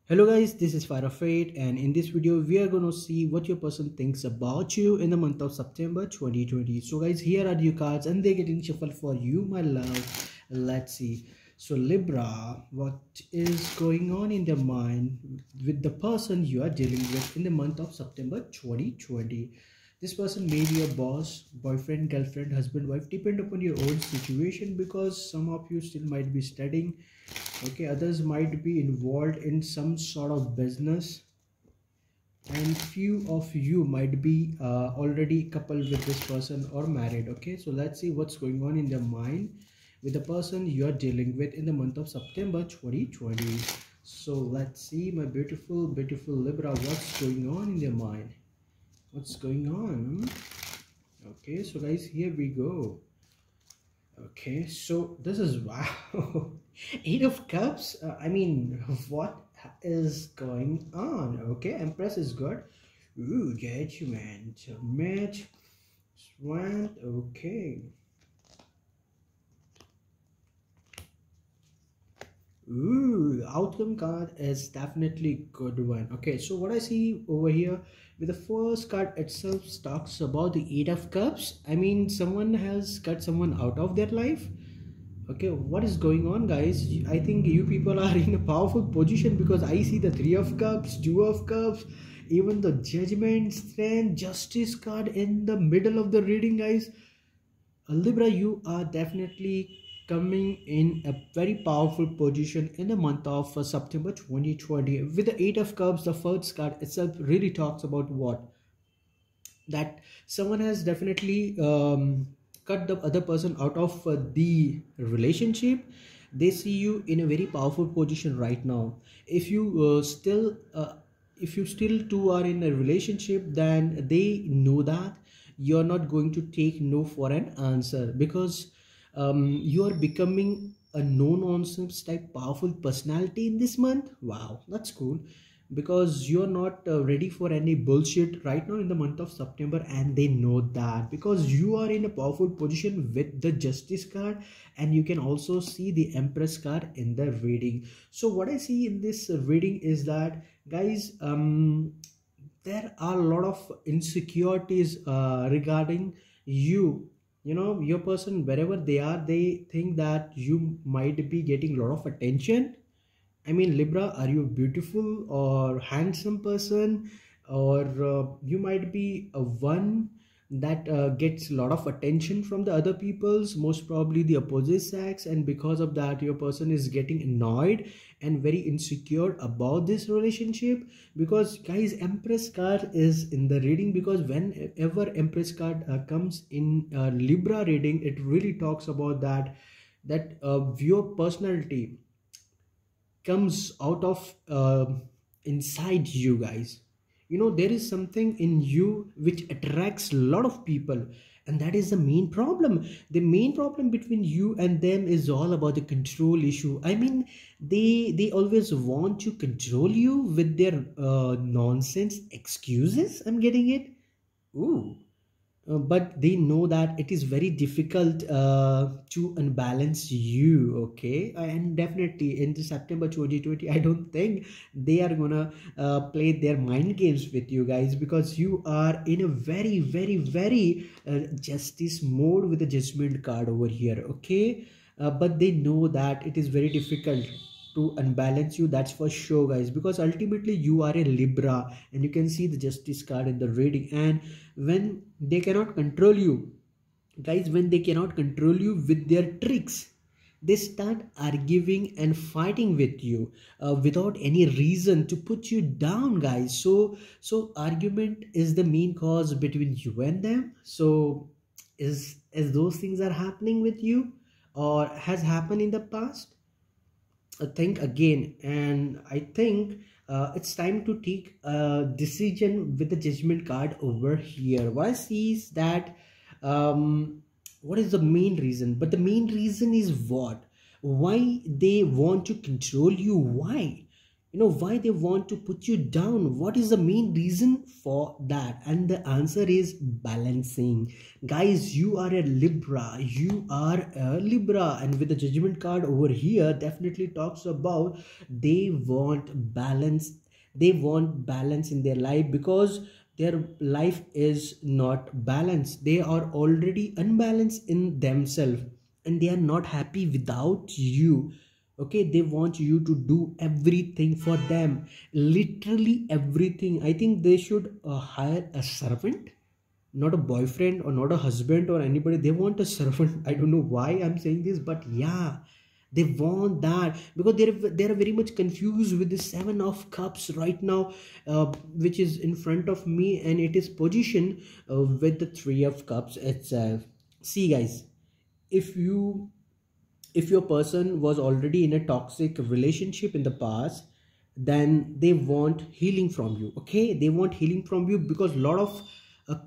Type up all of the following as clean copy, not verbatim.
Hello guys, this is Fire of Fate, and in this video we are going to see what your person thinks about you in the month of September 2020. So guys, here are your cards and they're getting shuffled for you, my love. Let's see. So Libra, what is going on in their mind with the person you are dealing with in the month of September 2020? This person may be your boss, boyfriend, girlfriend, husband, wife, depend upon your own situation, because some of you still might be studying. Okay, others might be involved in some sort of business, and few of you might be already coupled with this person or married. Okay, so let's see what's going on in their mind with the person you are dealing with in the month of September 2020. So let's see, my beautiful Libra, what's going on in their mind, what's going on. Okay, so guys, here we go. Okay, so this is wow. Eight of Cups. I mean, what is going on? Okay, Empress is good. Ooh, get you, man. Match, Swan. Okay. Ooh, outcome card is definitely good one. Okay, so what I see over here with the first card itself talks about the Eight of Cups. I mean, someone has cut someone out of their life. Okay, what is going on, guys? I think you people are in a powerful position, because I see the Three of Cups, Two of Cups, even the Judgment, Strength, Justice card in the middle of the reading, guys. Libra, you are definitely coming in a very powerful position in the month of September 2020. With the Eight of Cups, the first card itself really talks about what? That someone has definitely cut the other person out of the relationship. They see you in a very powerful position right now. If you still two are in a relationship, then they know that you're not going to take no for an answer, because you are becoming a no nonsense type powerful personality in this month. Wow, that's cool, because you're not ready for any bullshit right now in the month of September, and they know that, because you are in a powerful position with the Justice card, and you can also see the Empress card in the reading. So what I see in this reading is that, guys, there are a lot of insecurities regarding you. You know, your person, wherever they are, they think that you might be getting a lot of attention. I mean, Libra, are you a beautiful or handsome person, or you might be a one that gets a lot of attention from the other people's, most probably the opposite sex, and because of that your person is getting annoyed and very insecure about this relationship. Because guys, Empress card is in the reading, because whenever Empress card comes in Libra reading, it really talks about that your personality comes out of inside you, guys. You know, there is something in you which attracts a lot of people, and that is the main problem. The main problem between you and them is all about the control issue. I mean, they always want to control you with their nonsense excuses. I'm getting it. Ooh. But they know that it is very difficult to unbalance you. Okay, and definitely in the September 2020, I don't think they are gonna play their mind games with you, guys, because you are in a very justice mode with the Judgment card over here. Okay, but they know that it is very difficult to unbalance you, that's for sure, guys, because ultimately you are a Libra, and you can see the Justice card in the reading. And when they cannot control you, guys, when they cannot control you with their tricks, they start arguing and fighting with you without any reason to put you down, guys. So argument is the main cause between you and them. So is those things are happening with you, or has happened in the past? Think again, and I think it's time to take a decision with the Judgment card over here. What I see is that what is the main reason? But the main reason is what? Why they want to control you? Why? Why they want to put you down. What is the main reason for that? And the answer is balancing. Guys, you are a Libra, and with the judgment card over here definitely talks about they want balance. They want balance in their life because their life is not balanced. They are already unbalanced in themselves and they are not happy without you. Okay, they want you to do everything for them, literally everything. I think they should hire a servant, not a boyfriend or not a husband or anybody. They want a servant. I don't know why I'm saying this, but yeah, they want that because they're very much confused with the Seven of Cups right now, which is in front of me, and it is positioned with the Three of Cups itself. See guys, if you if your person was already in a toxic relationship in the past, then they want healing from you. Okay, they want healing from you because a lot of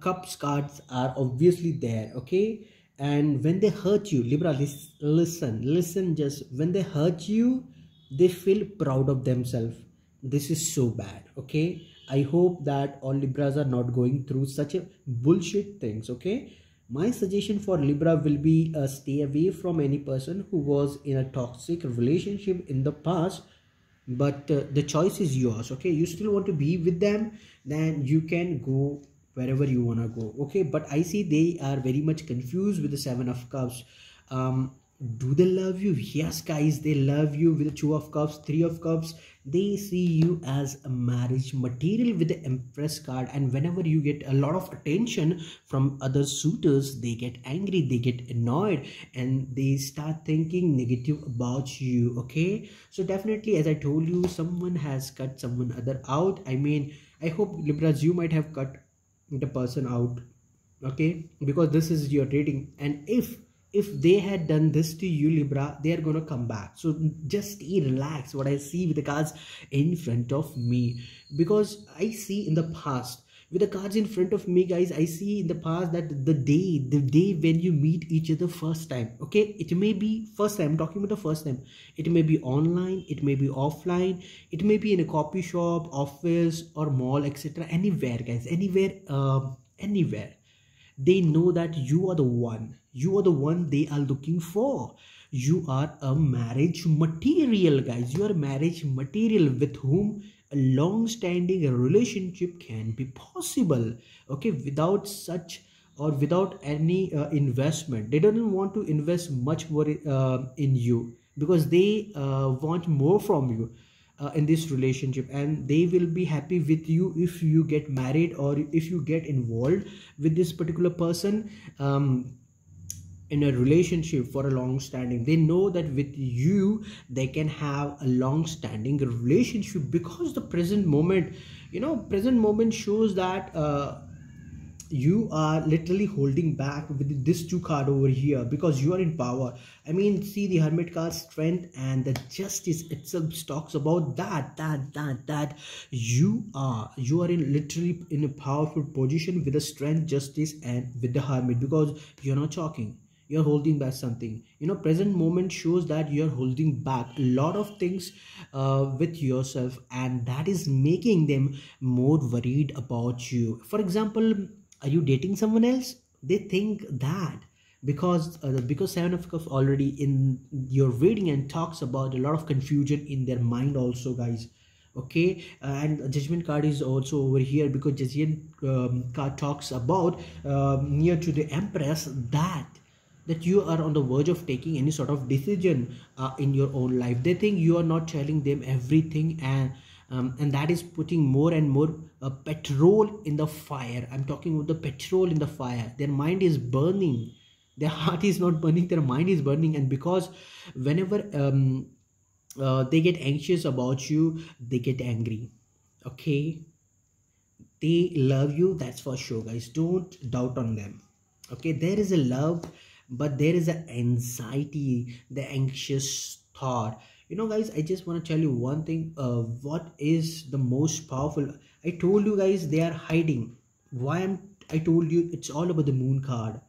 cups cards are obviously there. Okay, and when they hurt you, Libra, listen, just when they hurt you, they feel proud of themselves. This is so bad. Okay, I hope that all Libras are not going through such a bullshit things. Okay, my suggestion for Libra will be stay away from any person who was in a toxic relationship in the past, but the choice is yours. Okay, you still want to be with them, then you can go wherever you want to go. Okay, but I see they are very much confused with the Seven of Cups. Do they love you? Yes guys, they love you with the Two of Cups, Three of Cups. They see you as a marriage material with the Empress card, and whenever you get a lot of attention from other suitors, they get angry, they get annoyed, and they start thinking negative about you. Okay, so definitely, as I told you, someone has cut someone other out. I mean, I hope Libras, you might have cut the person out. Okay, because this is your rating, and if they had done this to you, Libra, they are gonna come back. So just stay relaxed. What I see with the cards in front of me, because I see in the past with the cards in front of me, guys, I see in the past that the day when you meet each other first time. Okay, it may be first time, I'm talking about the first time. It may be online, it may be offline, it may be in a coffee shop, office, or mall, etc. Anywhere, guys, anywhere. They know that you are the one. You are the one they are looking for. You are a marriage material, guys. You are a marriage material with whom a long-standing relationship can be possible. Okay, without such or without any investment. They don't want to invest much more in you because they want more from you in this relationship, and they will be happy with you if you get married or if you get involved with this particular person in a relationship for a long standing. They know that with you they can have a long standing relationship because the present moment, present moment shows that you are literally holding back with this two card over here because you are in power. I mean, see the Hermit card, strength, and the Justice itself talks about that you are in literally in a powerful position with the strength, justice, and with the Hermit, because you're not talking, you're holding back something. Present moment shows that you're holding back a lot of things with yourself, and that is making them more worried about you. For example, are you dating someone else? They think that because Seven of Cups already in your reading and talks about a lot of confusion in their mind also, guys. Okay, and Judgment card is also over here because Judgment card talks about near to the Empress that you are on the verge of taking any sort of decision in your own life. They think you are not telling them everything, and that is putting more and more petrol in the fire. I'm talking about the petrol in the fire. Their mind is burning. Their heart is not burning, their mind is burning. And because whenever they get anxious about you, they get angry. Okay, they love you, that's for sure, guys. Don't doubt on them. Okay, there is a love, but there is an anxiety, the anxious thought. Guys, I just want to tell you one thing. What is the most powerful? I told you guys they are hiding. I told you it's all about the Moon card.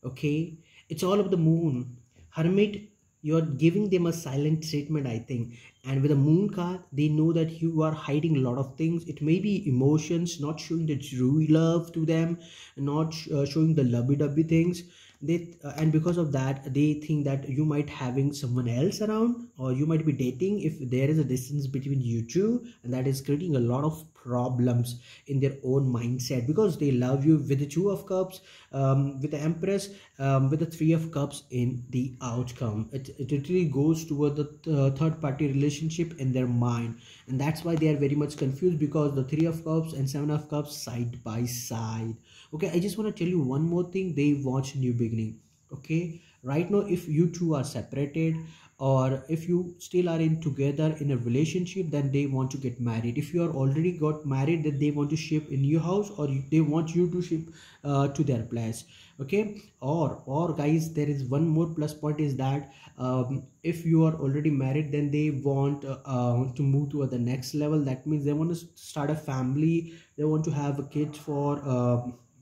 Okay, it's all about the Moon. Hermit you're giving them a silent treatment, I think. And with a moon card, they know that you are hiding a lot of things. It may be emotions, not showing the true love to them, not showing the lovey-dovey things. They and because of that, they think that you might having someone else around, or you might be dating if there is a distance between you two, and that is creating a lot of problems in their own mindset, because they love you with the Two of Cups, with the Empress, with the Three of Cups in the outcome. It literally goes toward the third party relationship in their mind, and that's why they are very much confused, because the Three of Cups and Seven of Cups side by side. Okay, I just want to tell you one more thing. They watch new beginning. Okay, right now if you two are separated, or if you still are in together in a relationship, then they want to get married. If you are already got married, then they want to ship in your house, or they want you to ship to their place. Okay, or guys, there is one more plus point, is that if you are already married, then they want to move to the next level. That means they want to start a family, they want to have a kid for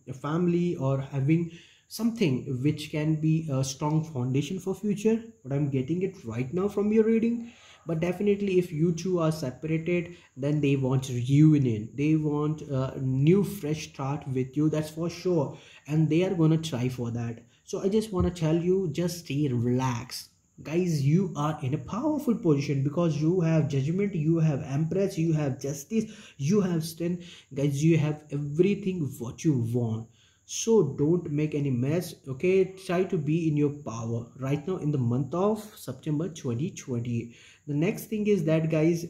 a family, or having something which can be a strong foundation for future. But I'm getting it right now from your reading. But definitely if you two are separated, then they want reunion, they want a new fresh start with you, that's for sure, and they are gonna try for that. So I just want to tell you, just stay relaxed, guys. You are in a powerful position, because you have Judgment, you have Empress, you have Justice, you have Strength. Guys, you have everything what you want. So don't make any mess. Okay, try to be in your power right now in the month of September 2020. The next thing is that, guys,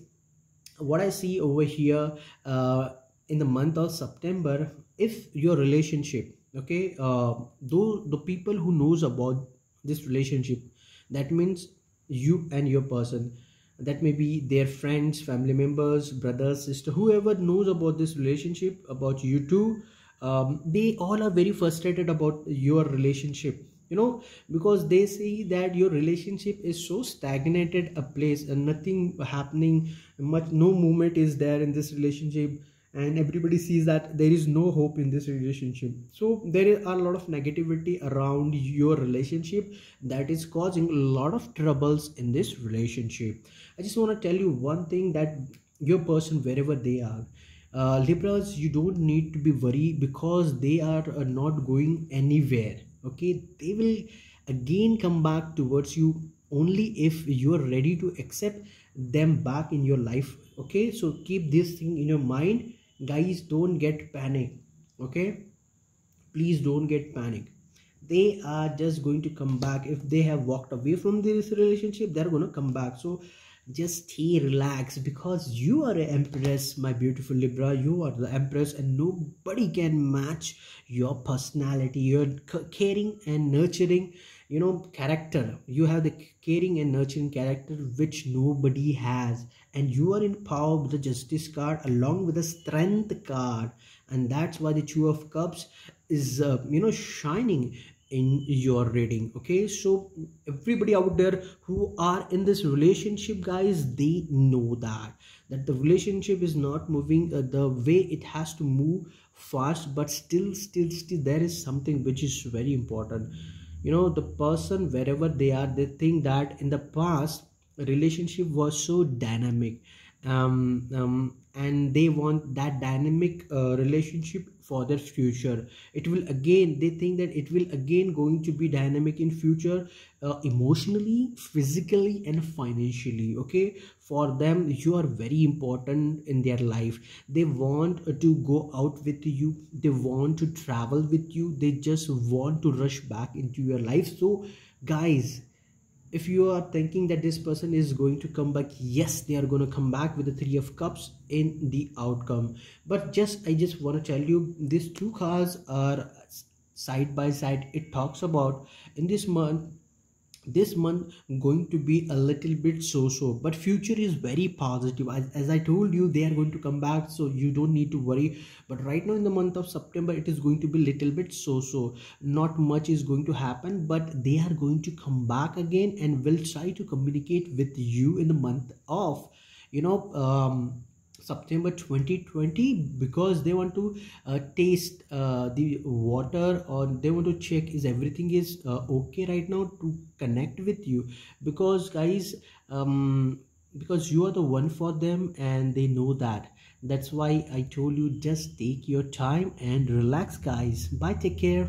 what I see over here in the month of September, if your relationship, okay, though the people who knows about this relationship, that means you and your person, that may be their friends, family members, brothers, sister, whoever knows about this relationship, about you two, they all are very frustrated about your relationship, you know, because they see that your relationship is so stagnated a place, and nothing happening much, no movement is there in this relationship, and everybody sees that there is no hope in this relationship. So there are a lot of negativity around your relationship, that is causing a lot of troubles in this relationship. I just want to tell you one thing, that your person, wherever they are, Libras, you don't need to be worried, because they are not going anywhere. Okay, they will again come back towards you, only if you are ready to accept them back in your life. Okay, so keep this thing in your mind, guys. Don't get panic. Okay, please don't get panic. They are just going to come back. If they have walked away from this relationship, they're going to come back. So just stay relaxed, because you are an Empress, my beautiful Libra. You are the Empress, and nobody can match your personality, your caring and nurturing, you know, character. You have the caring and nurturing character which nobody has, and you are in power with the Justice card along with the Strength card, and that's why the Two of Cups is you know, shining in your reading. Okay, so everybody out there who are in this relationship, guys, they know that the relationship is not moving the way it has to move fast, but still there is something which is very important. You know, the person, wherever they are, they think that in the past relationship was so dynamic, and they want that dynamic relationship for their future. It will again, they think that it will again going to be dynamic in future, emotionally, physically, and financially. Okay, for them you are very important in their life. They want to go out with you, they want to travel with you, they just want to rush back into your life. So guys, if you are thinking that this person is going to come back, yes, they are going to come back with the Three of Cups in the outcome. But I just want to tell you, these two cards are side by side. It talks about in this month going to be a little bit so, but future is very positive. As I told you, they are going to come back, so you don't need to worry. But right now in the month of September, it is going to be little bit so, not much is going to happen, but they are going to come back again and will try to communicate with you in the month of, you know, September 2020, because they want to taste the water, or they want to check is everything is okay right now to connect with you. Because guys, because you are the one for them and they know that. That's why I told you, just take your time and relax guys. Bye, take care.